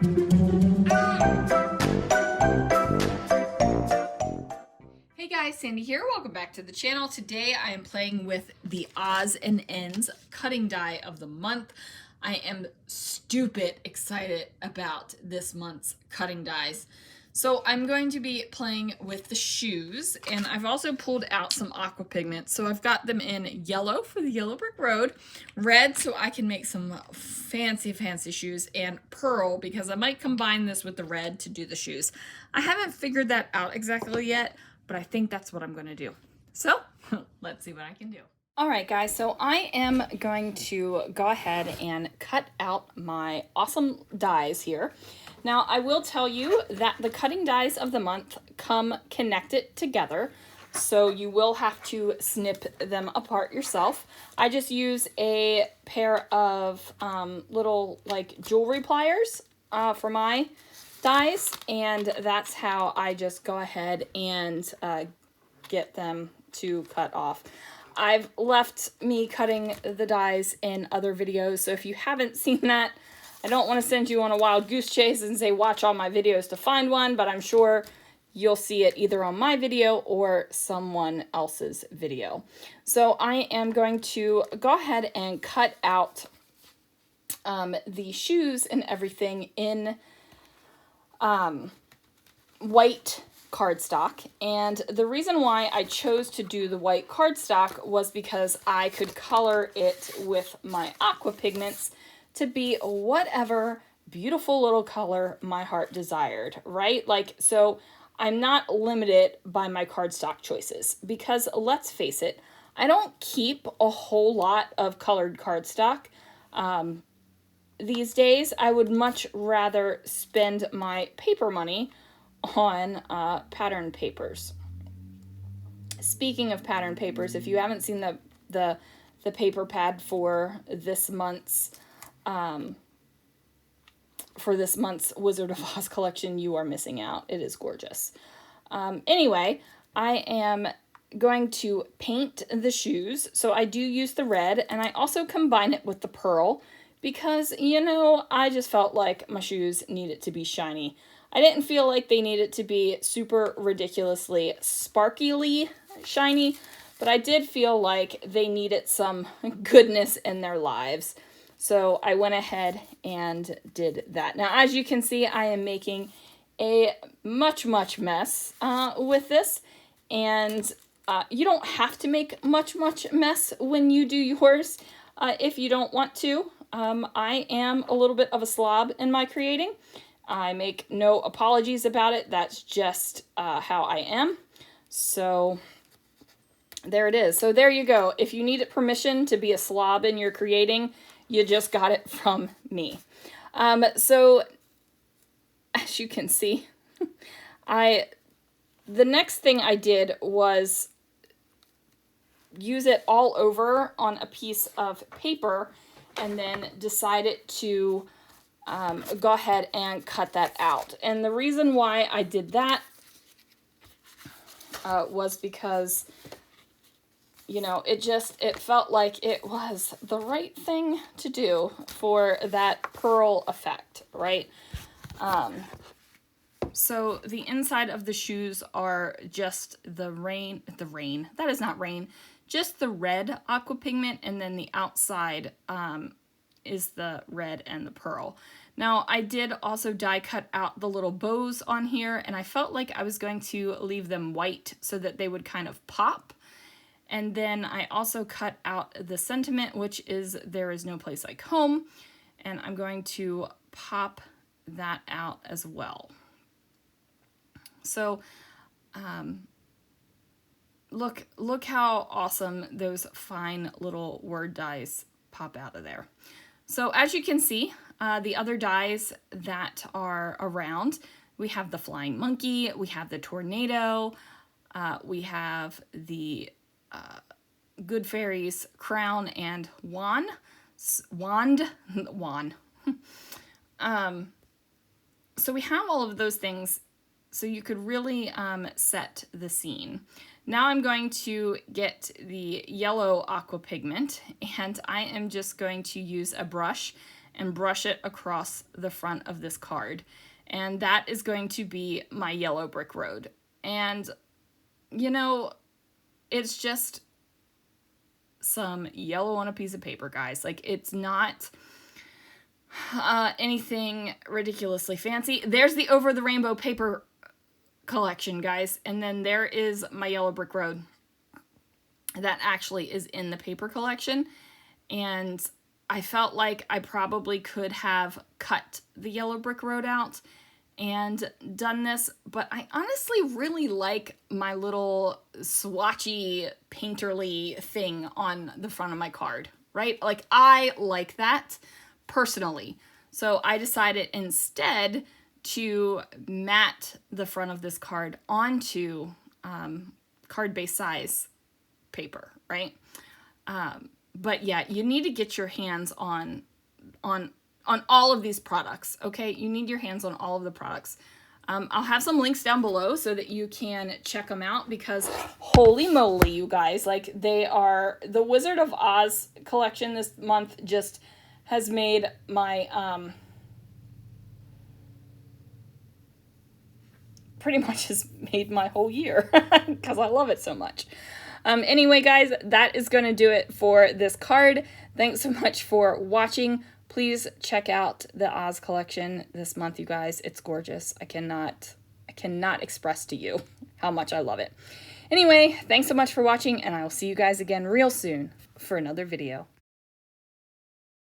Hey guys, Sandy here. Welcome back to the channel. Today I am playing with the Odds and Ends cutting die of the month. I am stupid excited about this month's cutting dies. So I'm going to be playing with the shoes, and I've also pulled out some aqua pigments. So I've got them in yellow for the yellow brick road, red so I can make some fancy shoes, and pearl because I might combine this with the red to do the shoes. I haven't figured that out exactly yet, but I think that's what I'm going to do. So let's see what I can do. All right, guys, so I am going to go ahead and cut out my awesome dies here. Now, I will tell you that the cutting dies of the month come connected together, so you will have to snip them apart yourself. I just use a pair of little like jewelry pliers for my dies, and that's how I just go ahead and get them to cut off. I've left me cutting the dies in other videos, so if you haven't seen that, I don't want to send you on a wild goose chase and say watch all my videos to find one, but I'm sure you'll see it either on my video or someone else's video. So I am going to go ahead and cut out the shoes and everything in white cardstock, and the reason why I chose to do the white cardstock was because I could color it with my aqua pigments to be whatever beautiful little color my heart desired, right? Like, so I'm not limited by my cardstock choices because let's face it, I don't keep a whole lot of colored cardstock. These days, I would much rather spend my paper money on pattern papers. Speaking of pattern papers, if you haven't seen the paper pad for this month's Wizard of Oz collection, you are missing out. It is gorgeous. Anyway, I am going to paint the shoes. So I do use the red, and I also combine it with the pearl because, you know, I just felt like my shoes needed to be shiny. I didn't feel like they needed to be super ridiculously sparkly shiny, but I did feel like they needed some goodness in their lives. So I went ahead and did that. Now, as you can see, I am making a much mess with this, and you don't have to make much mess when you do yours if you don't want to. I am a little bit of a slob in my creating. I make no apologies about it. That's just how I am. So there it is. So there you go. If you needed permission to be a slob in your creating, you just got it from me. So as you can see, the next thing I did was use it all over on a piece of paper and then decided to go ahead and cut that out. And the reason why I did that was because, you know, it felt like it was the right thing to do for that pearl effect, right? So the inside of the shoes are just the rain, that is not rain, just the red aqua pigment, and then the outside is the red and the pearl. Now, I did also die cut out the little bows on here, and I felt like I was going to leave them white so that they would kind of pop. And then I also cut out the sentiment, which is "There is no place like home," and I'm going to pop that out as well. So, look how awesome those fine little word dies pop out of there. So as you can see, the other dies that are around, we have the flying monkey, we have the tornado, we have the good fairy's crown and wand. So we have all of those things, so you could really set the scene. Now I'm going to get the yellow aqua pigment, and I am just going to use a brush and brush it across the front of this card. And that is going to be my yellow brick road. And, you know, it's just some yellow on a piece of paper, guys. Like, it's not anything ridiculously fancy. There's the Over the Rainbow paper collection, guys. And then there is my yellow brick road that actually is in the paper collection. And I felt like I probably could have cut the yellow brick road out and done this, but I honestly really like my little swatchy painterly thing on the front of my card, right? Like, I like that personally. So I decided instead to mat the front of this card onto card-based size paper, right? But yeah, you need to get your hands on all of these products, okay? You need your hands on all of the products. I'll have some links down below so that you can check them out, because holy moly, you guys, like, they are, the Wizard of Oz collection this month just has made my, pretty much has made my whole year because I love it so much. Anyway, guys, that is going to do it for this card. Thanks so much for watching. Please check out the Oz collection this month, you guys. It's gorgeous. I cannot express to you how much I love it. Anyway, thanks so much for watching, and I will see you guys again real soon for another video.